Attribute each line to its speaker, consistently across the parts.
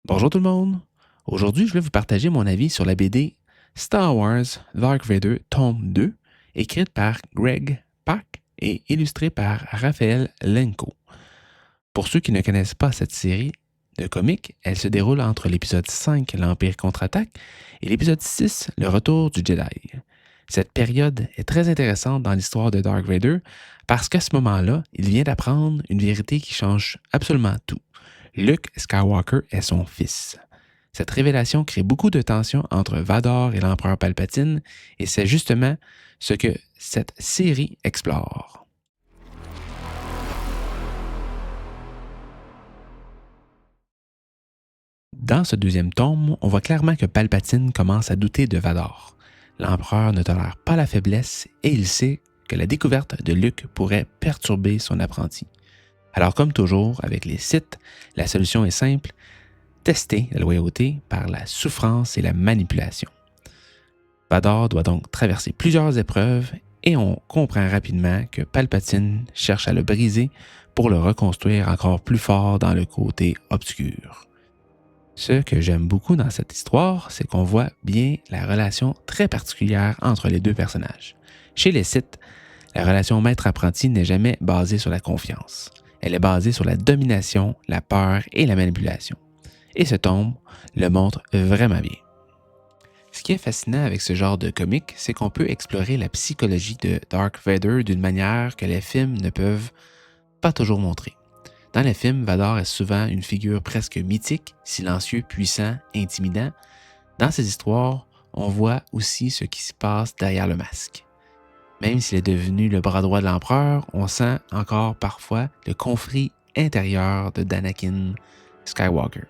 Speaker 1: Bonjour tout le monde! Aujourd'hui, je vais vous partager mon avis sur la BD Star Wars Dark Vader tome 2, écrite par Greg Pak et illustrée par Raphaël Lenko. Pour ceux qui ne connaissent pas cette série de comics, elle se déroule entre l'épisode 5, l'Empire contre-attaque, et l'épisode 6, le retour du Jedi. Cette période est très intéressante dans l'histoire de Dark Vader parce qu'à ce moment-là, il vient d'apprendre une vérité qui change absolument tout. Luke Skywalker est son fils. Cette révélation crée beaucoup de tensions entre Vador et l'empereur Palpatine, et c'est justement ce que cette série explore. Dans ce deuxième tome, on voit clairement que Palpatine commence à douter de Vador. L'empereur ne tolère pas la faiblesse et il sait que la découverte de Luke pourrait perturber son apprenti. Alors comme toujours, avec les Sith, la solution est simple, tester la loyauté par la souffrance et la manipulation. Vador doit donc traverser plusieurs épreuves et on comprend rapidement que Palpatine cherche à le briser pour le reconstruire encore plus fort dans le côté obscur. Ce que j'aime beaucoup dans cette histoire, c'est qu'on voit bien la relation très particulière entre les deux personnages. Chez les Sith, la relation maître-apprenti n'est jamais basée sur la confiance. Elle est basée sur la domination, la peur et la manipulation. Et ce tome le montre vraiment bien. Ce qui est fascinant avec ce genre de comic, c'est qu'on peut explorer la psychologie de Dark Vader d'une manière que les films ne peuvent pas toujours montrer. Dans les films, Vador est souvent une figure presque mythique, silencieux, puissant, intimidant. Dans ces histoires, on voit aussi ce qui se passe derrière le masque. Même s'il est devenu le bras droit de l'empereur, on sent encore parfois le conflit intérieur de d'Anakin Skywalker.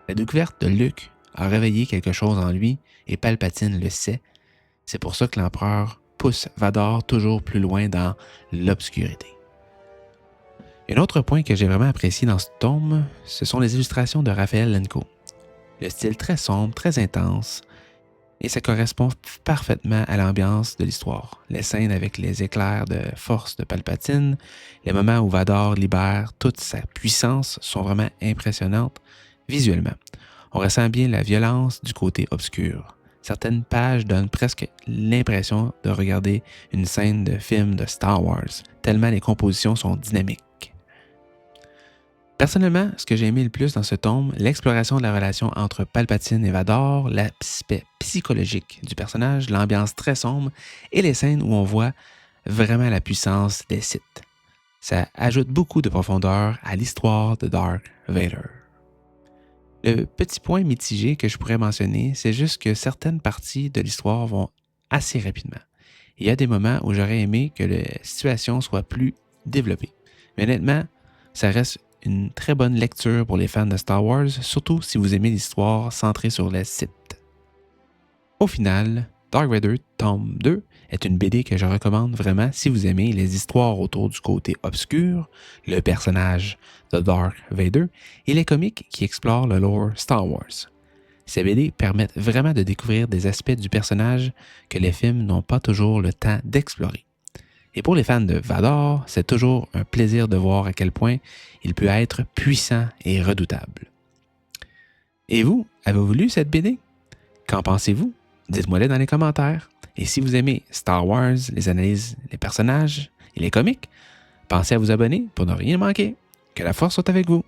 Speaker 1: La découverte de Luke a réveillé quelque chose en lui et Palpatine le sait. C'est pour ça que l'empereur pousse Vador toujours plus loin dans l'obscurité. Un autre point que j'ai vraiment apprécié dans ce tome, ce sont les illustrations de Raphaël Lenko. Le style très sombre, très intense, et ça correspond parfaitement à l'ambiance de l'histoire. Les scènes avec les éclairs de force de Palpatine, les moments où Vador libère toute sa puissance sont vraiment impressionnantes visuellement. On ressent bien la violence du côté obscur. Certaines pages donnent presque l'impression de regarder une scène de film de Star Wars, tellement les compositions sont dynamiques. Personnellement, ce que j'ai aimé le plus dans ce tome, l'exploration de la relation entre Palpatine et Vador, l'aspect psychologique du personnage, l'ambiance très sombre et les scènes où on voit vraiment la puissance des Sith. Ça ajoute beaucoup de profondeur à l'histoire de Dark Vader. Le petit point mitigé que je pourrais mentionner, c'est juste que certaines parties de l'histoire vont assez rapidement. Il y a des moments où j'aurais aimé que la situation soit plus développée. Mais honnêtement, ça reste une très bonne lecture pour les fans de Star Wars, surtout si vous aimez l'histoire centrée sur les Sith. Au final, Dark Vader tome 2 est une BD que je recommande vraiment si vous aimez les histoires autour du côté obscur, le personnage de Dark Vader et les comics qui explorent le lore Star Wars. Ces BD permettent vraiment de découvrir des aspects du personnage que les films n'ont pas toujours le temps d'explorer. Et pour les fans de Vador, c'est toujours un plaisir de voir à quel point il peut être puissant et redoutable. Et vous, avez-vous lu cette BD? Qu'en pensez-vous? Dites-moi-le dans les commentaires. Et si vous aimez Star Wars, les analyses, les personnages et les comics, pensez à vous abonner pour ne rien manquer. Que la force soit avec vous.